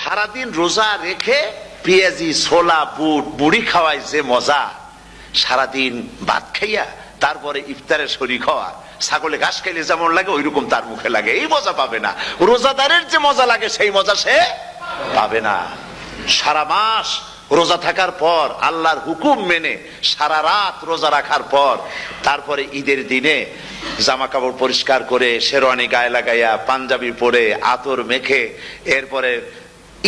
সারাদিন রোজা রেখে পেঁয়াজি ছোলা বুট মুড়ি খাওয়ায় যে মজা, সারাদিন ভাত খাইয়া তারপরে ইফতারে শরীক হওয়া, ছাগলে ঘাস খাইলে যেমন লাগে ওই রকম তার মুখে লাগে, এই মজা পাবে না। রোজাদারের যে মজা লাগে সেই মজা সে পাবে না। সারা মাস রোজা থাকার পর, আল্লাহর হুকুম মেনে সারা রাত রোজা রাখার পর, তারপরে ঈদের দিনে জামা কাপড় পরিষ্কার করে শেরওয়ানি গায়ে লাগাইয়া পাঞ্জাবি পরে আতর মেখে এরপরে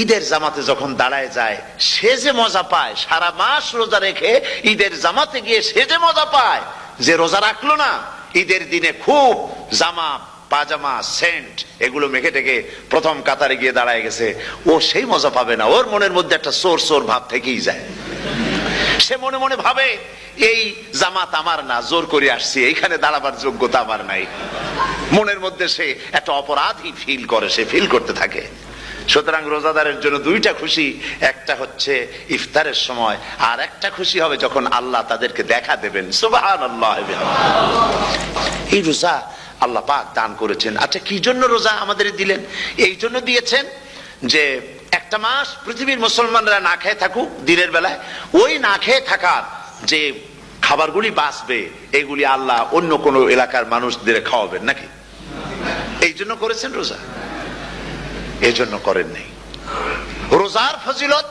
ঈদের জামাতে যখন দাঁড়ায় যায়, সে যে মজা পায়, সারা মাস রোজা রেখে ঈদের জামাতে গিয়ে সে যে মজা পায়, যে রোজা রাখলো না ঈদের দিনে খুব জামা পাজামা সেন্ট এগুলো মেখে টেকে প্রথম কাতারে গিয়ে দাঁড়ায় গেছে, ও সেই মজা পাবে না। ওর মনের মধ্যে একটা চোর চোর ভাব থেকেই যায়। সে মনে মনে ভাবে এই জামাত আমার না, জোর করে আসছি, এইখানে দাঁড়াবার যোগ্যতা আমার নাই। মনের মধ্যে সে একটা অপরাধী ফিল করে, সে ফিল করতে থাকে। সুতরাং রোজাদারের জন্য দুইটা খুশি, একটা হচ্ছে ইফতারের সময়, আর একটা খুশি হবে যখন আল্লাহ তাদেরকে দেখা দেবেন। সুবহানাল্লাহ। এই রোজা আল্লাহ পাক দান করেছেন। আচ্ছা, কি জন্য রোজা আমাদের দিলেন? এই জন্য দিয়েছেন যে একটা মাস পৃথিবীর মুসলমানরা না খেয়ে থাকুক দিনের বেলায়, ওই না খেয়ে থাকার যে খাবারগুলি বাঁচবে এগুলি আল্লাহ অন্য কোন এলাকার মানুষদের খাওয়াবেন নাকি? এই জন্য করেছেন রোজা, এই জন্য করেন নাই। রোজার ফজিলত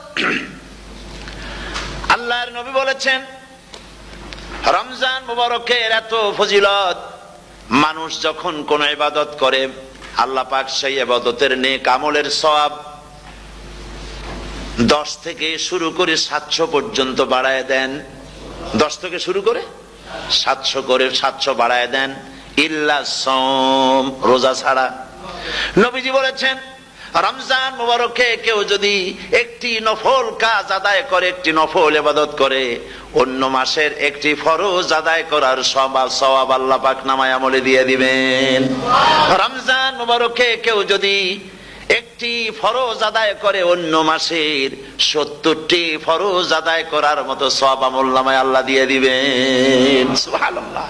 আল্লাহর নবী বলেছেন, রমজান মুবারকের এত ফজিলত, মানুষ যখন কোন ইবাদত করে আল্লাহ পাক সেই ইবাদতের নেক আমলের সওয়াব 10 থেকে শুরু করে 700 পর্যন্ত বাড়ায় দেন। 10 থেকে শুরু করে 700 বাড়ায় দেন, ইল্লা সাওম, রোজা ছাড়া। নবীজি বলেছেন, রমজান মুবারকে কেউ যদি একটি নফল কাজ আদায় করে, একটি নফল ইবাদত করে, অন্য মাসের একটি ফরজ আদায় করার সওয়াব আল্লাহ পাক নামায় আমলে দিয়ে দিবেন। রমজান মুবারকে কেউ যদি একটি ফরজ আদায় করে, অন্য মাসের 70টি ফরজ আদায় করার মতো সওয়াব আমল নামায় আল্লাহ দিয়ে দিবেন। সুবহানাল্লাহ।